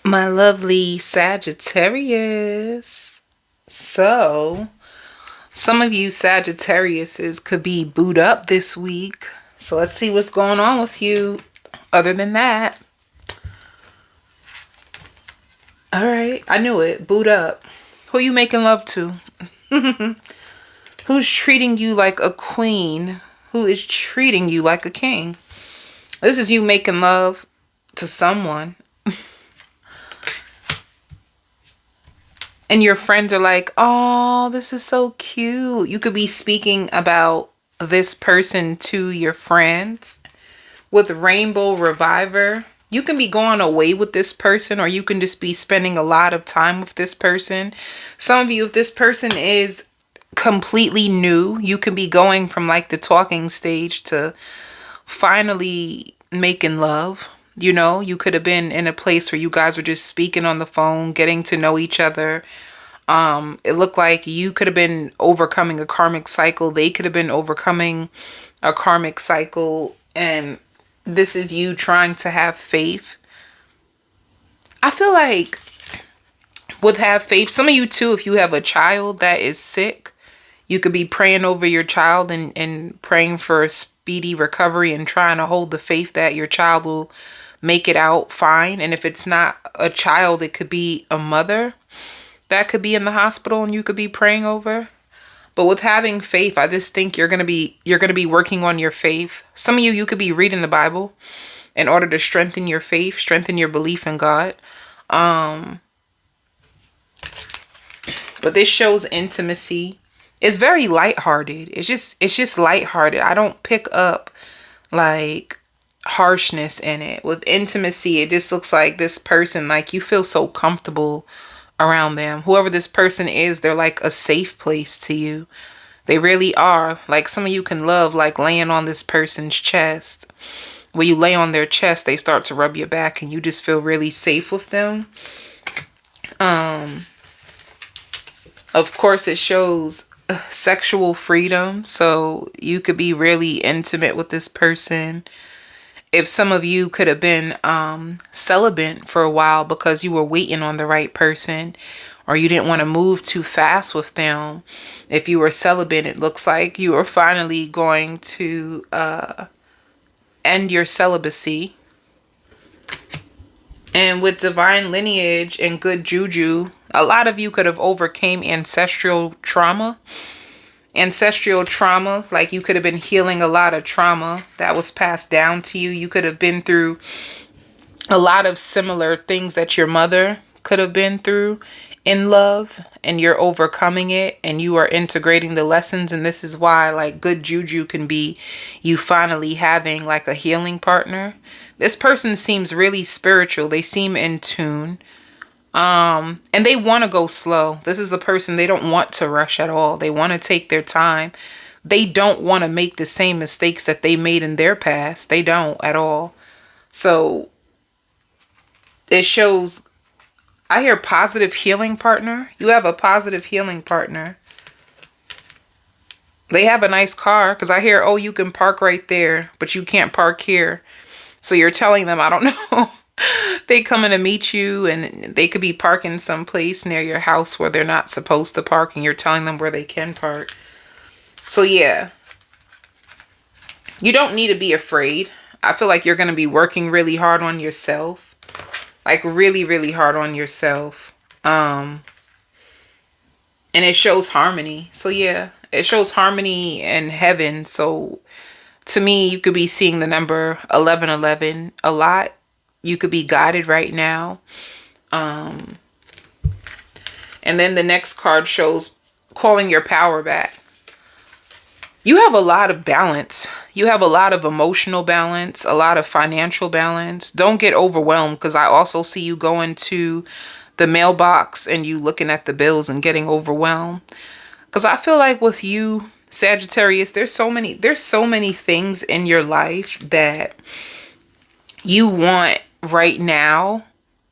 My lovely Sagittarius. So, some of you Sagittariuses could be booed up this week. So, let's see what's going on with you. Other than that, all right, I knew it. Boot up. Who you making love to? Who's treating you like a queen? Who is treating you like a king? This is you making love to someone. And your friends are like, oh, this is so cute. You could be speaking about this person to your friends. With Rainbow Reviver, you can be going away with this person, or you can just be spending a lot of time with this person. Some of you, if this person is completely new, you can be going from like the talking stage to finally making love. You know, you could have been in a place where you guys were just speaking on the phone, getting to know each other. It looked like you could have been overcoming a karmic cycle. They could have been overcoming a karmic cycle. And this is you trying to have faith. I feel like with have faith, some of you too, if you have a child that is sick, you could be praying over your child and praying for a speedy recovery and trying to hold the faith that your child will make it out fine. And if it's not a child, it could be a mother that could be in the hospital and you could be praying over. But with having faith, I just think you're going to be working on your faith. Some of you could be reading the Bible in order to strengthen your faith, strengthen your belief in God. But this shows intimacy. It's very lighthearted. It's just lighthearted. I don't pick up like harshness in it. With intimacy, it just looks like this person, like you feel so comfortable around them. Whoever this person is, they're like a safe place to you. They really are. Like some of you can love like laying on this person's chest. When you lay on their chest, they start to rub your back and you just feel really safe with them. Of course, it shows sexual freedom. So you could be really intimate with this person. If some of you could have been celibate for a while because you were waiting on the right person, or you didn't want to move too fast with them. If you were celibate, it looks like you are finally going to end your celibacy. And with divine lineage and good juju, a lot of you could have overcame ancestral trauma. Ancestral trauma, like you could have been healing a lot of trauma that was passed down to you. You could have been through a lot of similar things that your mother could have been through in love, and you're overcoming it and you are integrating the lessons. And this is why like good juju can be you finally having like a healing partner. This person seems really spiritual. They seem in tune. And they want to go slow. This is a person, they don't want to rush at all. They want to take their time. They don't want to make the same mistakes that they made in their past. They don't at all. So it shows, I hear positive healing partner. You have a positive healing partner. They have a nice car because I hear, oh, you can park right there, but you can't park here. So you're telling them, I don't know. They coming to meet you and they could be parking someplace near your house where they're not supposed to park, and you're telling them where they can park. So yeah, you don't need to be afraid. I feel like you're going to be working really hard on yourself, like really, really hard on yourself. And it shows harmony. So yeah, it shows harmony in heaven. So to me, you could be seeing the number 1111 a lot. You could be guided right now. And then the next card shows calling your power back. You have a lot of balance. You have a lot of emotional balance, a lot of financial balance. Don't get overwhelmed, because I also see you going to the mailbox and you looking at the bills and getting overwhelmed. Because I feel like with you, Sagittarius, there's so many things in your life that you want right now.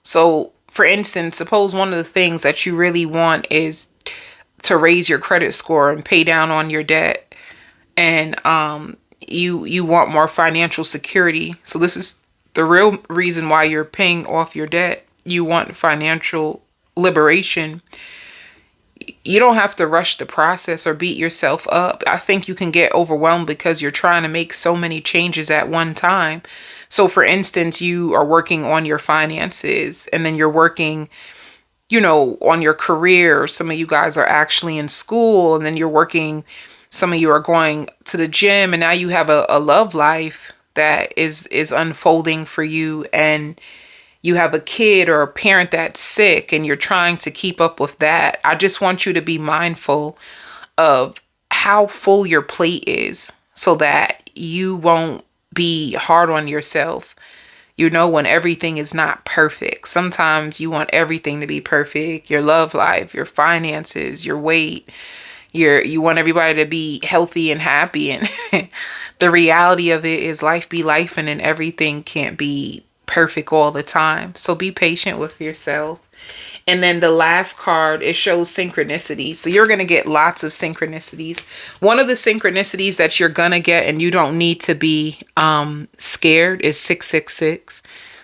So for instance, suppose one of the things that you really want is to raise your credit score and pay down on your debt, and you want more financial security. So this is the real reason why you're paying off your debt. you want financial liberation, you don't have to rush the process or beat yourself up. I think you can get overwhelmed because you're trying to make so many changes at one time. So for instance, you are working on your finances, and then you're working, on your career. Some of you guys are actually in school, and then you're working, some of you are going to the gym, and now you have a love life that is unfolding for you, and you have a kid or a parent that's sick, and you're trying to keep up with that. I just want you to be mindful of how full your plate is so that you won't be hard on yourself. When everything is not perfect. Sometimes you want everything to be perfect. Your love life, your finances, your weight. You want everybody to be healthy and happy. And the reality of it is life be life, and everything can't be perfect all the time. So be patient with yourself. And then the last card, it shows synchronicity. So you're going to get lots of synchronicities. One of the synchronicities that you're going to get, and you don't need to be scared, is 666.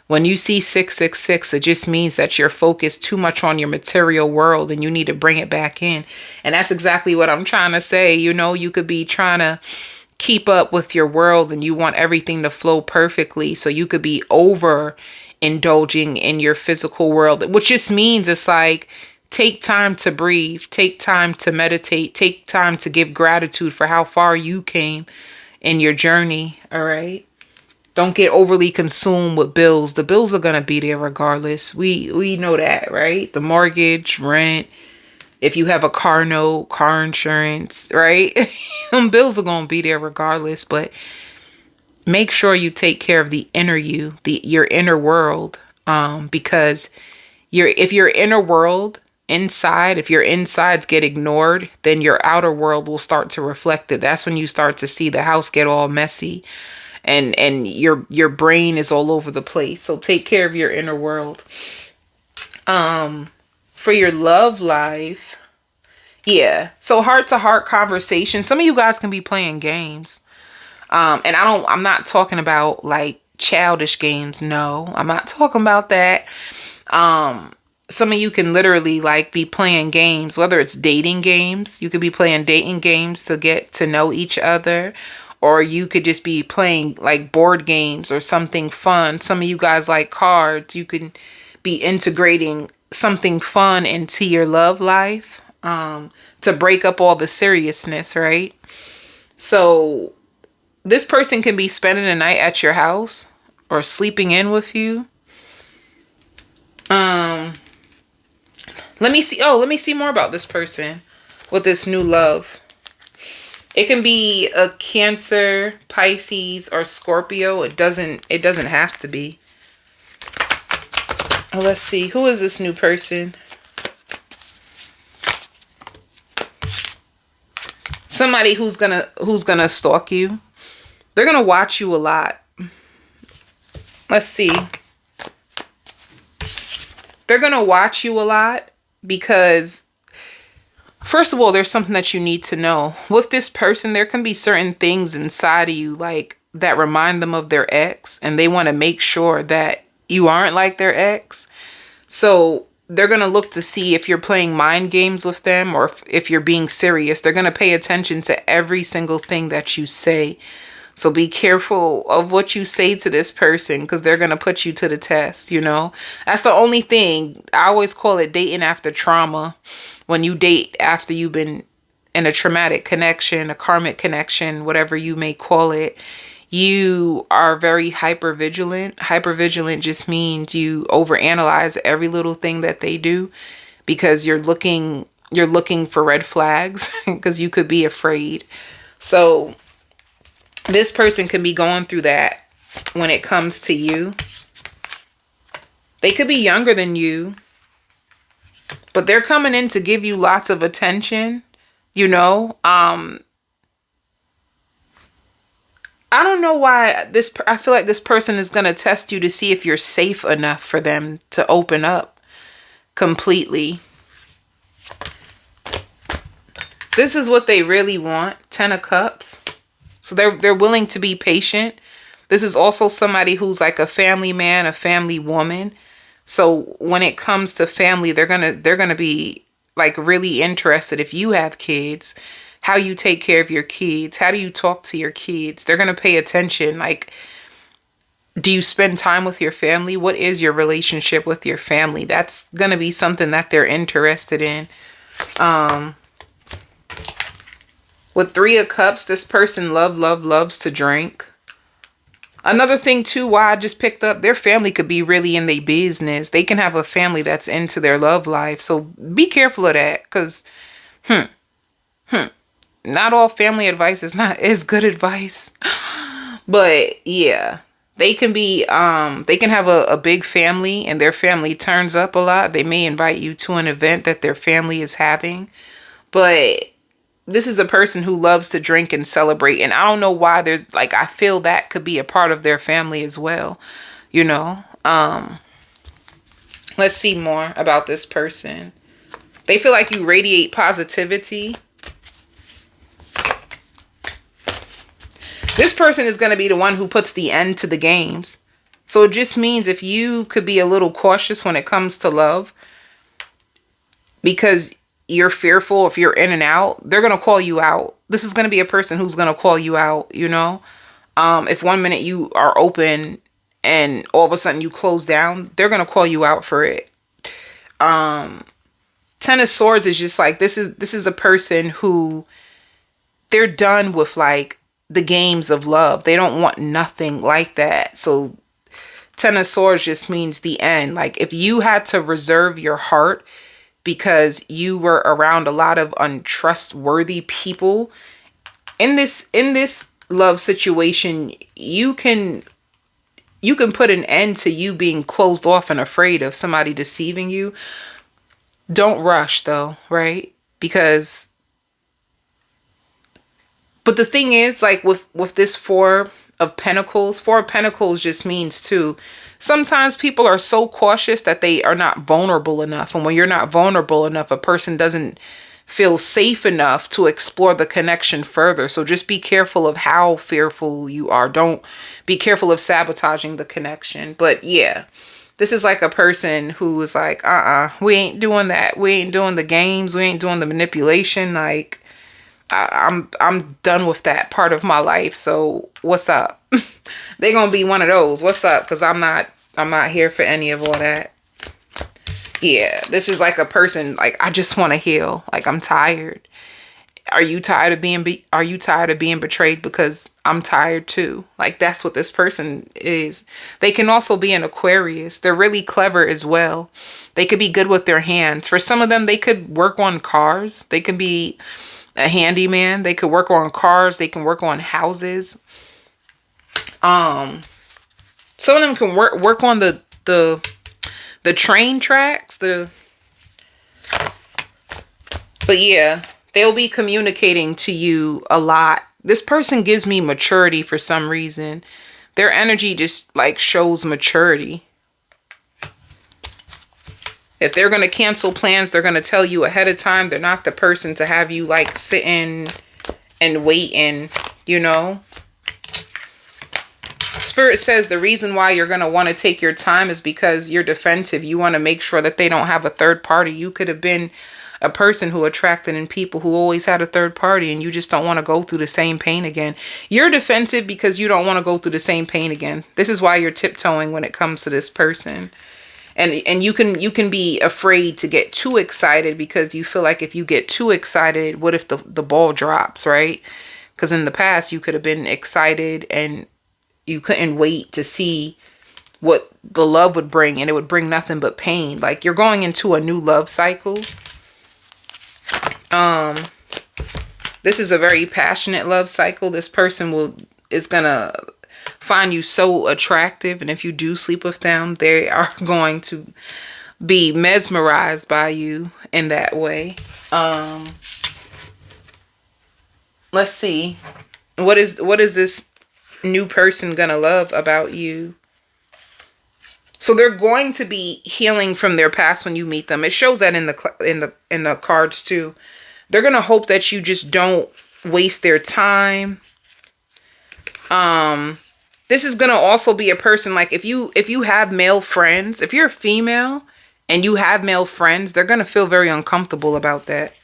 When you see 666, it just means that you're focused too much on your material world and you need to bring it back in. And that's exactly what I'm trying to say. You could be trying to keep up with your world and you want everything to flow perfectly. So you could be over indulging in your physical world, which just means it's like, take time to breathe, take time to meditate, take time to give gratitude for how far you came in your journey. All right. Don't get overly consumed with bills. The bills are going to be there regardless. We know that, right? The mortgage, rent, if you have a car note, car insurance, right? Bills are going to be there regardless, but make sure you take care of the inner you, your inner world, because if your inner world if your insides get ignored, then your outer world will start to reflect it. That's when you start to see the house get all messy, and your brain is all over the place. So take care of your inner world. For your love life, yeah. So heart-to-heart conversation. Some of you guys can be playing games. And I'm not talking about like childish games. No, I'm not talking about that. Some of you can literally like be playing games, whether it's dating games. You could be playing dating games to get to know each other, or you could just be playing like board games or something fun. Some of you guys like cards. You can be integrating something fun into your love life, to break up all the seriousness, right? So this person can be spending the night at your house or sleeping in with you. Let me see more about this person with this new love. It can be a Cancer, Pisces, or Scorpio. It doesn't have to be. Let's see. Who is this new person? Somebody who's gonna stalk you. They're going to watch you a lot. Let's see. They're going to watch you a lot because, first of all, there's something that you need to know. With this person, there can be certain things inside of you like that remind them of their ex, and they want to make sure that you aren't like their ex. So they're going to look to see if you're playing mind games with them or if you're being serious. They're going to pay attention to every single thing that you say. So be careful of what you say to this person because they're going to put you to the test, That's the only thing. I always call it dating after trauma. When you date after you've been in a traumatic connection, a karmic connection, whatever you may call it, you are very hypervigilant. Hypervigilant just means you overanalyze every little thing that they do because you're looking for red flags because you could be afraid. So this person can be going through that when it comes to you. They could be younger than you, but they're coming in to give you lots of attention, I don't know why I feel like this person is going to test you to see if you're safe enough for them to open up completely. This is what they really want. 10 of Cups. So they're willing to be patient. This is also somebody who's like a family man, a family woman, So when it comes to family, they're gonna be like really interested if you have kids, how you take care of your kids, how do you talk to your kids. They're gonna pay attention. Like, do you spend time with your family? What is your relationship with your family? That's gonna be something that they're interested in. With Three of Cups, this person loves to drink. Another thing too, why I just picked up, their family could be really in their business. They can have a family that's into their love life. So be careful of that, because not all family advice is good advice. But yeah, they can be they can have a big family and their family turns up a lot. They may invite you to an event that their family is having. But this is a person who loves to drink and celebrate. And I don't know why there's like, I feel that could be a part of their family as well. You know, let's see more about this person. They feel like you radiate positivity. This person is going to be the one who puts the end to the games. So it just means if you could be a little cautious when it comes to love, because you're fearful, if you're in and out, they're going to call you out. This is going to be a person who's going to call you out, you know. If one minute you are open and all of a sudden you close down, they're going to call you out for it. Ten of Swords is just like, this is a person who, they're done with like the games of love. They don't want nothing like that. So Ten of Swords just means the end. Like, if you had to reserve your heart because you were around a lot of untrustworthy people in this love situation, you can put an end to you being closed off and afraid of somebody deceiving you. Don't rush though, right? Because, but the thing is, like with this Four of Pentacles just means too, sometimes people are so cautious that they are not vulnerable enough. And when you're not vulnerable enough, a person doesn't feel safe enough to explore the connection further. So just be careful of how fearful you are. Don't be careful of sabotaging the connection. But yeah, this is like a person who is like, we ain't doing that. We ain't doing the games. We ain't doing the manipulation. Like, I'm done with that part of my life. So what's up? They're gonna be one of those. What's up? Because I'm not here for any of all that. Yeah, this is like a person like, I just want to heal. Like, I'm tired. Are you tired of being betrayed? Because I'm tired too. Like, that's what this person is. They can also be an Aquarius. They're really clever as well. They could be good with their hands. For some of them, they could work on cars. They can be a handyman. They could work on cars. They can work on houses. Some of them can work on the train tracks. But yeah, they'll be communicating to you a lot. This person gives me maturity for some reason. Their energy just like shows maturity. If they're going to cancel plans, they're going to tell you ahead of time. They're not the person to have you like sitting and waiting, you know. Spirit says the reason why you're going to want to take your time is because you're defensive. You want to make sure that they don't have a third party. You could have been a person who attracted in people who always had a third party, and you just don't want to go through the same pain again. You're defensive because you don't want to go through the same pain again. This is why you're tiptoeing when it comes to this person. And you can be afraid to get too excited because you feel like if you get too excited, what if the ball drops, right? Because in the past you could have been excited and you couldn't wait to see what the love would bring, and it would bring nothing but pain. Like, you're going into a new love cycle. This is a very passionate love cycle. This person is gonna find you so attractive, and if you do sleep with them, they are going to be mesmerized by you in that way. Let's see, what is this new person gonna love about you? So they're going to be healing from their past when you meet them. It shows that in the cards too. They're gonna hope that you just don't waste their time. This is going to also be a person, like if you have male friends, if you're a female and you have male friends, they're going to feel very uncomfortable about that.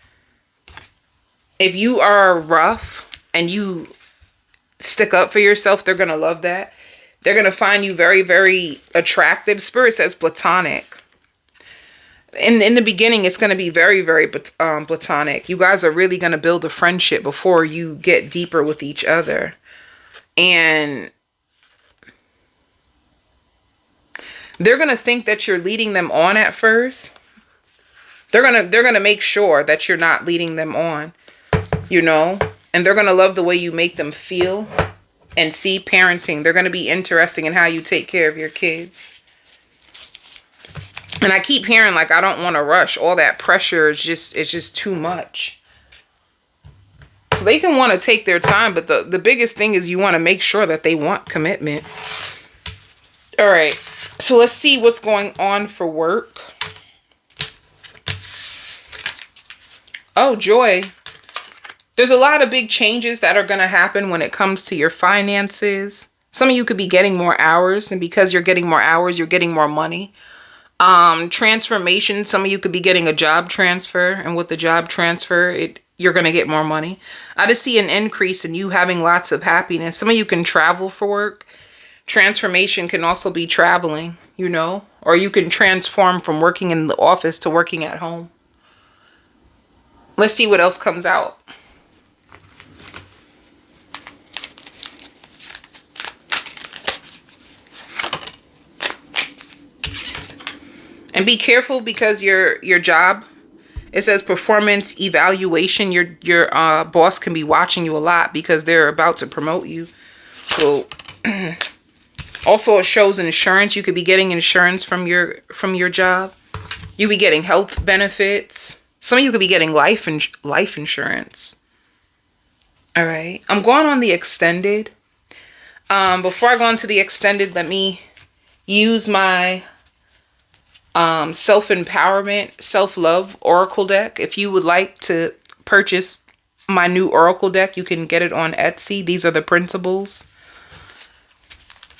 If you are rough and you stick up for yourself, they're going to love that. They're going to find you very, very attractive. Spirit says platonic. In the beginning, it's going to be very, very platonic. You guys are really going to build a friendship before you get deeper with each other. And they're going to think that you're leading them on at first. They're going to make sure that you're not leading them on, you know, and they're going to love the way you make them feel. And see, parenting, they're going to be interested in how you take care of your kids. And I keep hearing, like, I don't want to rush. All that pressure is just too much. So they can want to take their time, but the biggest thing is you want to make sure that they want commitment. All right. So let's see what's going on for work. Oh, joy. There's a lot of big changes that are going to happen when it comes to your finances. Some of you could be getting more hours, and because you're getting more hours, you're getting more money. Transformation. Some of you could be getting a job transfer, and with the job transfer, you're going to get more money. I just see an increase in you having lots of happiness. Some of you can travel for work. Transformation can also be traveling, you know, or you can transform from working in the office to working at home. Let's see what else comes out. And be careful because your job, it says performance evaluation. Your boss can be watching you a lot because they're about to promote you. So also it shows insurance. You could be getting insurance from your job. You be getting health benefits. Some of you could be getting life insurance. All right. I'm going on the extended. Before I go into the extended, let me use my self-empowerment, self-love oracle deck. If you would like to purchase my new oracle deck, you can get it on Etsy. These are the principles,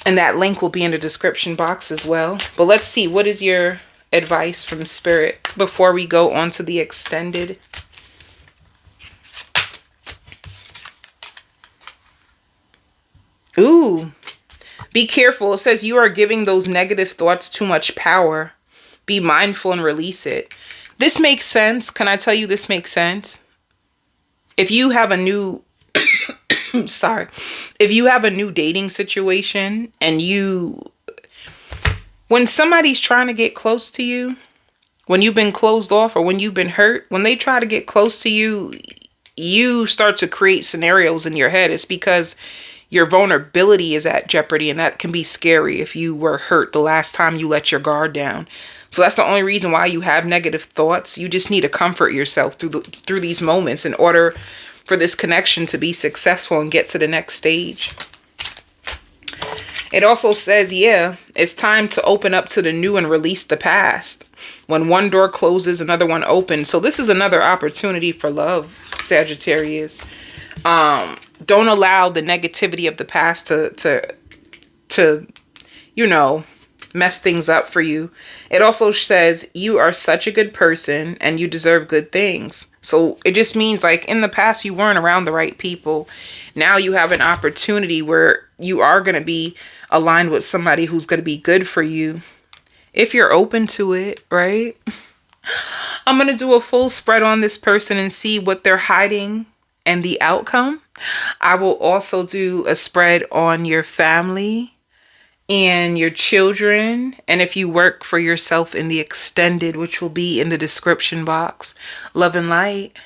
and that link will be in the description box as well. But let's see, what is your advice from spirit before we go on to the extended? Ooh, be careful. It says you are giving those negative thoughts too much power. Be mindful and release it. This makes sense. Can I tell you this makes sense? If you have a new, sorry, if you have a new dating situation and when somebody's trying to get close to you, when you've been closed off or when you've been hurt, when they try to get close to you, you start to create scenarios in your head. It's because your vulnerability is at jeopardy, and that can be scary if you were hurt the last time you let your guard down. So that's the only reason why you have negative thoughts. You just need to comfort yourself through these moments in order for this connection to be successful and get to the next stage. It also says, yeah, it's time to open up to the new and release the past. When one door closes, another one opens. So this is another opportunity for love, Sagittarius. Don't allow the negativity of the past to you know, mess things up for you. It also says you are such a good person and you deserve good things. So it just means like in the past you weren't around the right people. Now you have an opportunity where you are going to be aligned with somebody who's going to be good for you if you're open to it, right? I'm going to do a full spread on this person and see what they're hiding and the outcome. I will also do a spread on your family and your children, and if you work for yourself in the extended, which will be in the description box. Love and light.